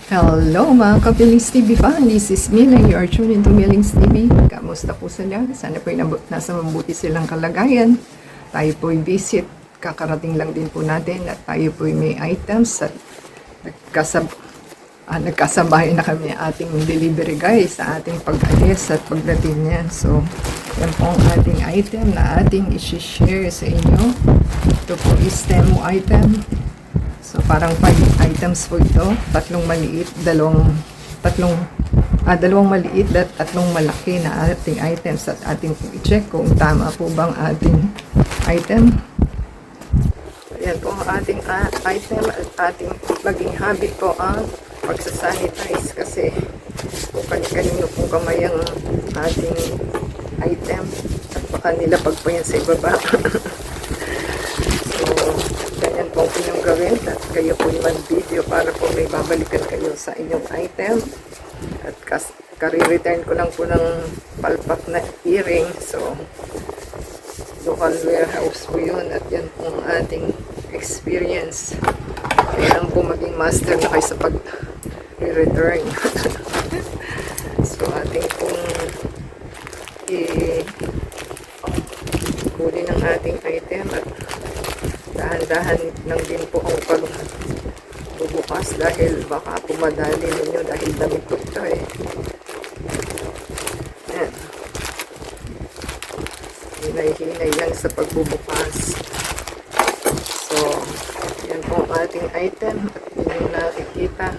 Hello mga ka-Billings TV fan, this is Mila, you are tuned into Billings TV. Kamusta po sila? Sana po nasa mabuti silang kalagayan. Tayo po'y visit, kakarating lang din po natin at tayo po'y may items at nagkasabay na kami ating delivery guys sa ating pag-alis at pagdating niya. So, yan po ang ating item na ating isi-share sa inyo. Ito po is demo item. So, parang 5 items po ito. Tatlong maliit, dalawang maliit at tatlong malaki na ating items at ating po i-check kung tama po bang ating item. So, yan po ang ating item at ating maging habit po ang pagsasanitize kasi kung kanino pong kamay ang ating item at baka nilapag pa yan sa ibaba. So, ganyan po inyong gawin at kayo po mag-video para po may babalikan kayo sa inyong item at kari-return ko lang po ng palpak na earring. So, local warehouse po yun at yan po ang ating experience. Kailangan po maging master na kayo sa pag-return. So, ating pong kunin ang ating item at dahan-dahan lang din po ang pagbubukas dahil baka pumadali ninyo dahil damit po ito eh. Yan. Hinay-hinay lang sa pagbubukas. So, yan po ang ating item at yun yung nakikita.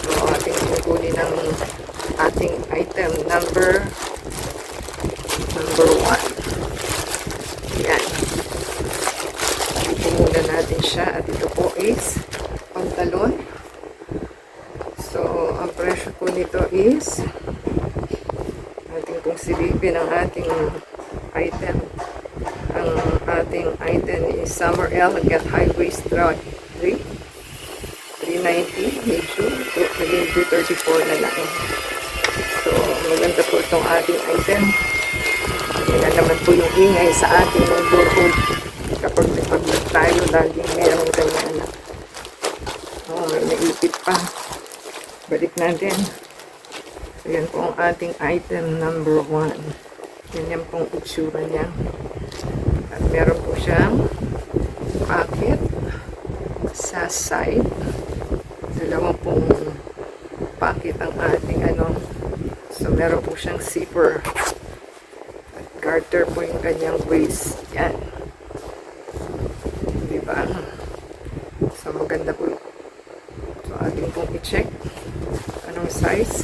So, ating kukunin ang ating item number 1. Yan. Muna natin siya at ito po is pantalon. So, ang presyo po nito is ating pong silipin ang ating item. Ang ating item is Summer L Get High Waist 390 medyo naging 234 na lang. So, maganda po itong ating item. Yan naman po yung ingay sa ating neighborhood. Kapag nagpag-vlog tayo, laging meron ganyan. Oh, may naipit pa. Balik natin. So, yan po ang ating item number 1. Yan pong itsura niya. At meron po siyang pocket sa side. Dalawang pong pocket ang ating So, meron po siyang zipper. At garter po yung kanyang waist. Yan. Diba? So, maganda po. So, ating pong i-check anong size.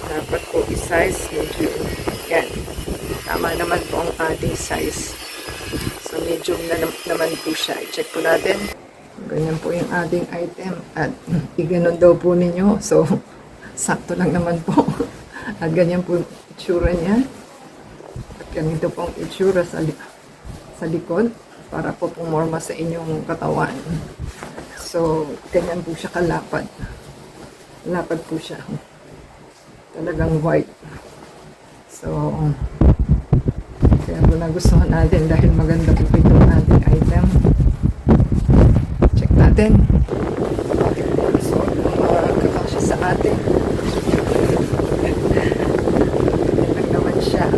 Dapat po i-size medium. Yan. Tama naman po ang ating size. So, medium na naman po siya. I-check po natin. Ganyan po yung ating item. At iganon daw po ninyo. So, sakto lang naman po. At ganyan po yung itsura niya. At ganito po ang itsura sa likod. Para po pumorma sa inyong katawan. So, ganyan po siya kalapad. Lapad po siya. Talagang white. So, kaya po nagustuhan natin dahil maganda po itong ating item. Check natin. So, kakasya sa atin. Ganyan naman siya.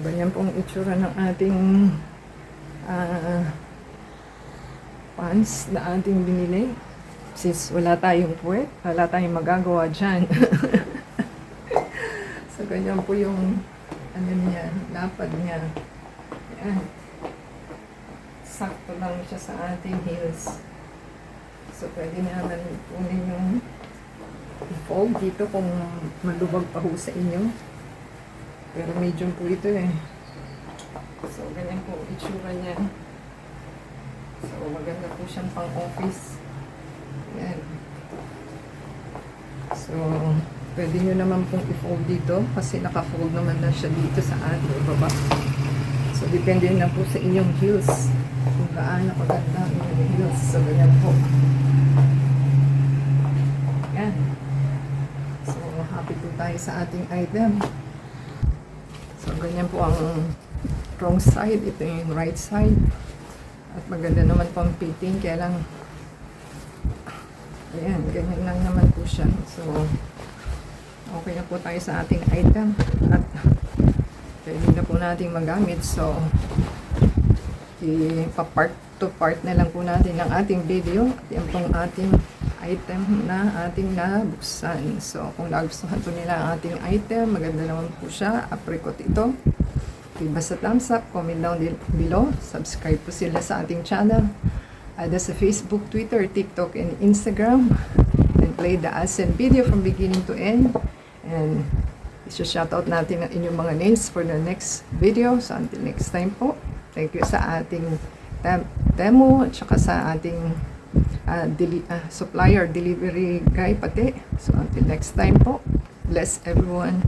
Ganyan pong itsura ng ating pants na ating binili. Since wala tayong puwet, wala tayong magagawa dyan. So, ganyan po yung niya, lapad niya. Yan. Sakto lang siya sa ating heels. So, pwede naman po ninyong i-fold dito kung malubag pa ho sa inyo. Pero medium po ito eh. So, ganyan po itsura niya. So, maganda po siyang pang-office. Yan. So, pwede nyo naman pong i-fold dito kasi naka-fold naman na siya dito sa ating baba. So, depende na po sa inyong heels. Kung gaano kaganda ang inyong heels. So, ganyan po. tayo sa ating item. So, ganyan po ang wrong side. Ito yung right side. At maganda naman po ang fitting. Kaya lang, ayan, ganyan lang naman po siya. So, okay na po tayo sa ating item. At pwede na po natin magamit. So, ipa-part to part na lang po natin ng ating video. At yan pong ating item na ating nabuksan. So, kung nagustuhan po nila ang ating item, maganda naman po siya. Apricot ito. Basta thumbs up, comment down below. Subscribe po sila sa ating channel. Ada sa Facebook, Twitter, TikTok, and Instagram. And play the ASEAN video from beginning to end. And isa-shoutout natin ang inyong mga names for the next video. So, until next time po. Thank you sa ating demo at saka sa ating supplier, delivery guy pati. So, until next time po. Bless everyone.